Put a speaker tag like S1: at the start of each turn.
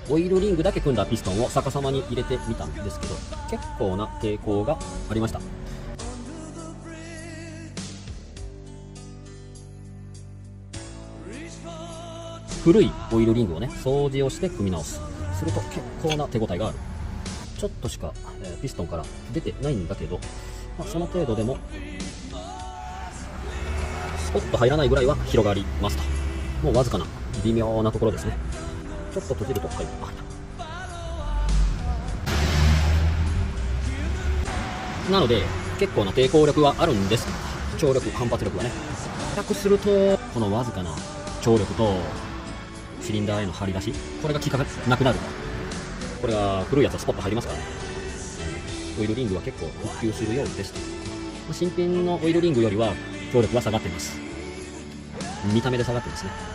S1: オイルリングだけ組んだピストンを逆さまに入れてみたんですけど、結構な抵抗がありました。古いオイルリングをね、掃除をして組み直す。すると結構な手応えがある。ちょっとしか、ピストンから出てないんだけど、その程度でも、スポッと入らないぐらいは広がりますと。もうわずかな、微妙なところですね。ちょっと閉じると、はい、なので、結構な抵抗力はあるんです。張力、反発力がね。硬くすると、このわずかな張力と、シリンダーへの張り出し、これが効かなくなる。これが古いやつはスポッと入りますからね。オイルリングは結構復旧するようです。新品のオイルリングよりは張力は下がっています。見た目で下がってますね。